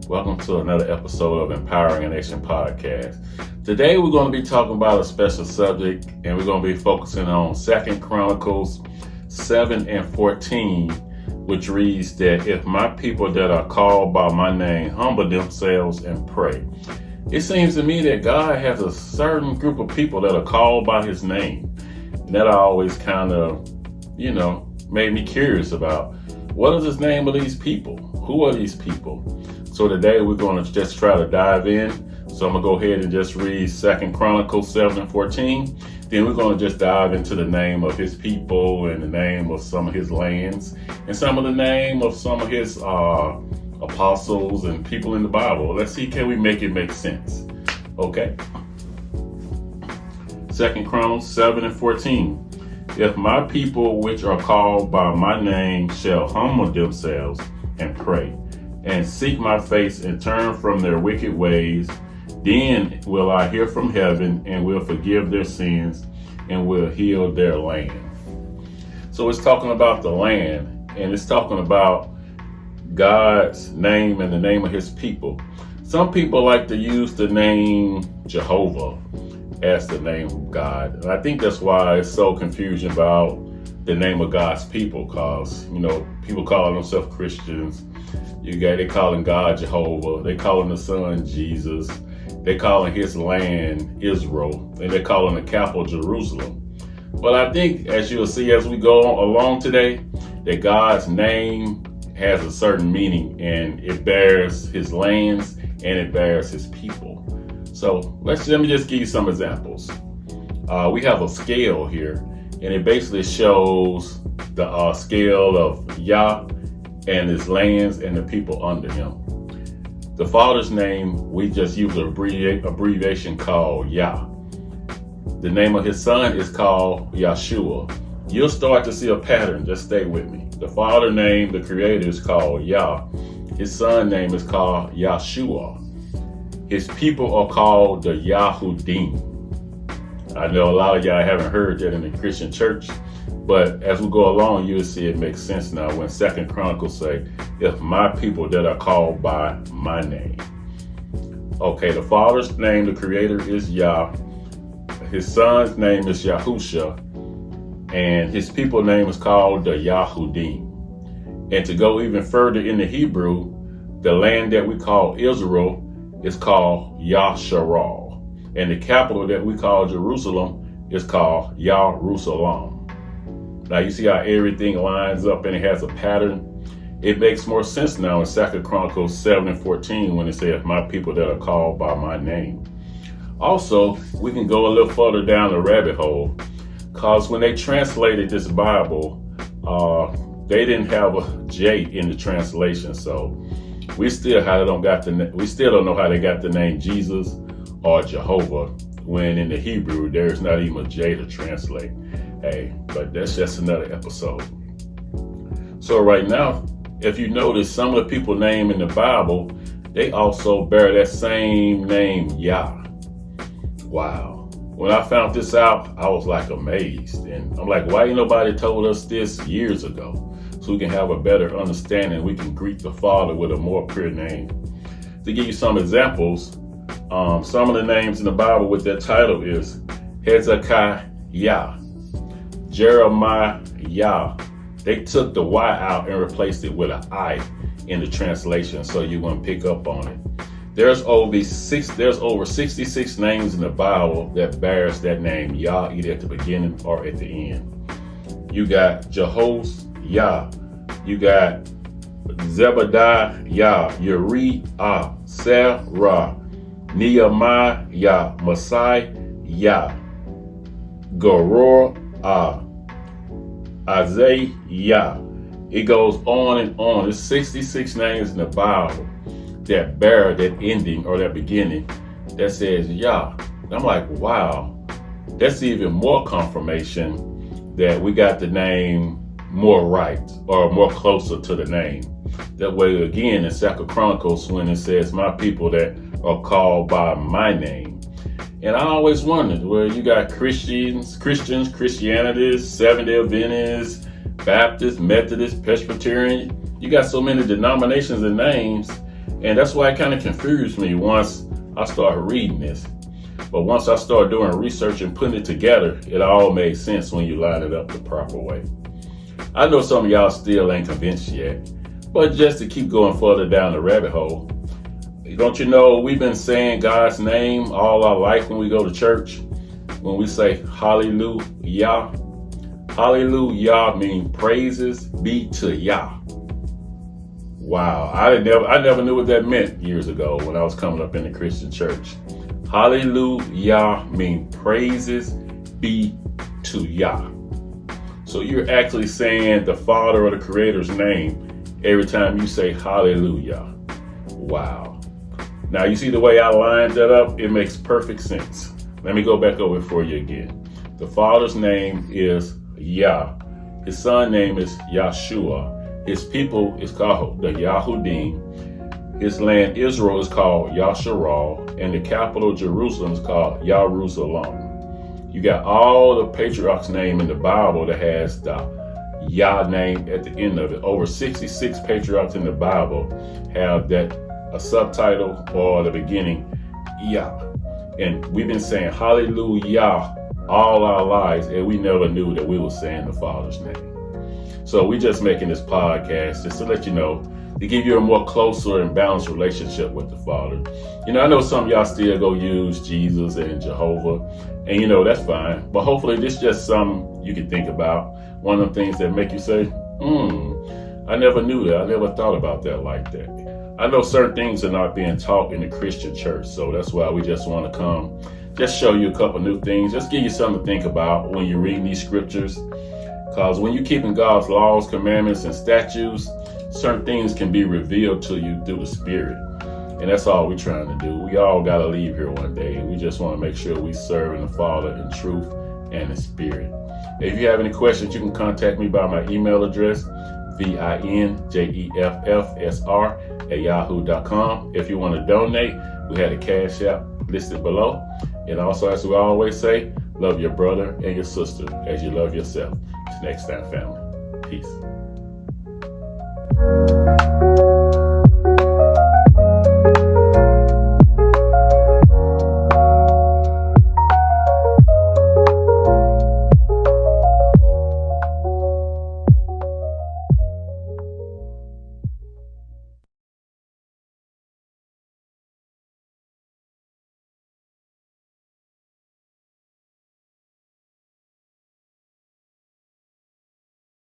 Welcome to another episode of Empowering a Nation podcast. Today we're going to be talking about a special subject, and we're going to be focusing on 2 Chronicles 7 and 14, which reads that if my people that are called by my name humble themselves and pray. It seems to me that God has a certain group of people that are called by his name. And that always kind of, made me curious about what is the name of these people? Who are these people? So today we're going to just try to dive in. So I'm going to go ahead and just read 2 Chronicles 7 and 14. Then we're going to just dive into the name of his people and the name of some of his lands and some of the name of some of his apostles and people in the Bible. Let's see, can we make it make sense? Okay. 2 Chronicles 7 and 14. If my people which are called by my name shall humble themselves and pray and seek my face and turn from their wicked ways, then will I hear from heaven and will forgive their sins and will heal their land. So it's talking about the land, and it's talking about God's name and the name of his people. Some people like to use the name Jehovah as the name of God. And I think that's why it's so confusion about the name of God's people, because, people call themselves Christians. They calling God Jehovah. They calling the son Jesus. They calling his land Israel. And they calling the capital Jerusalem. But I think, as you'll see as we go along today, that God's name has a certain meaning, and it bears his lands and it bears his people. So let me just give you some examples. We have a scale here, and it basically shows the scale of Yah and his lands and the people under him. The Father's name, we just use an abbreviation called Yah. The name of his son is called Yahshua. You'll start to see a pattern. Just stay with me. The Father name, the Creator, is called Yah. His son name is called Yahshua. His people are called the Yahudim. I know a lot of y'all haven't heard that in the Christian church, but as we go along, you'll see it makes sense now when 2 Chronicles say, if my people that are called by my name. Okay, the Father's name, the Creator, is Yah. His son's name is Yahusha. And his people name is called the Yahudim. And to go even further in the Hebrew, the land that we call Israel is called Yasharal. And the capital that we call Jerusalem is called Yarusalam. Now you see how everything lines up and it has a pattern. It makes more sense now in 2 Chronicles 7 and 14 when it says, my people that are called by my name. Also, we can go a little further down the rabbit hole, because when they translated this Bible, they didn't have a J in the translation. So we still don't know how they got the name Jesus or Jehovah, when in the Hebrew there's not even a J to translate. Hey, but that's just another episode. So right now, if you notice, some of the people named in the Bible, they also bear that same name, Yah. Wow. When I found this out, I was like amazed. And I'm like, why ain't nobody told us this years ago? So we can have a better understanding. We can greet the Father with a more pure name. To give you some examples, some of the names in the Bible with that title is Hezekiah, Jeremiah. They took the Y out and replaced it with an I in the translation, so you won't pick up on it. There's over 66 names in the Bible that bears that name Yah, either at the beginning or at the end. You got Jehoshaphat, you got Zebediah, Uriah, Sarah, Nehemiah, Messiah, Goror, Isaiah. It goes on and on. There's 66 names in the Bible that bear that ending or that beginning that says Yah. I'm like, wow, that's even more confirmation that we got the name more right or more closer to the name. That way, again, in 2 Chronicles, when it says my people that are called by my name. And I always wondered, well, you got Christians, Christianities, Seventh-day Adventists, Baptist, Methodist, Presbyterian. You got so many denominations and names. And that's why it kind of confused me once I started reading this. But once I started doing research and putting it together, it all made sense when you line it up the proper way. I know some of y'all still ain't convinced yet, but just to keep going further down the rabbit hole, don't you know we've been saying God's name all our life when we go to church? When we say hallelujah. Hallelujah means praises be to Yah. Wow, I never knew what that meant years ago when I was coming up in the Christian church. Hallelujah means praises be to Yah. So you're actually saying the Father or the Creator's name every time you say hallelujah. Wow. Now you see the way I lined that up? It makes perfect sense. Let me go back over it for you again. The Father's name is Yah. His Son's name is Yahshua. His people is called the Yahudim. His land Israel is called Yasharal. And the capital Jerusalem is called Yarusalem. You got all the patriarchs' name in the Bible that has the Yah name at the end of it. Over 66 patriarchs in the Bible have that a subtitle or the beginning Yah. And we've been saying hallelujah all our lives, and we never knew that we were saying the Father's name. So we just making this podcast just to let you know, to give you a more closer and balanced relationship with the Father. You know, I know some of y'all still go use Jesus and Jehovah, and you know, that's fine. But hopefully this is just something you can think about. One of the things that make you say, I never knew that. I never thought about that like that. I know certain things are not being taught in the Christian church, so that's why we just want to come, just show you a couple new things, just give you something to think about when you read these scriptures. Because when you're keeping God's laws, commandments, and statutes, certain things can be revealed to you through the Spirit. And that's all we're trying to do. We all got to leave here one day, and we just want to make sure we serve the Father in truth and in spirit. If you have any questions, you can contact me by my email address, vinjeffsr@yahoo.com. If you want to donate, we had a Cash App listed below. And also, as we always say, love your brother and your sister as you love yourself. Till next time, family. Peace.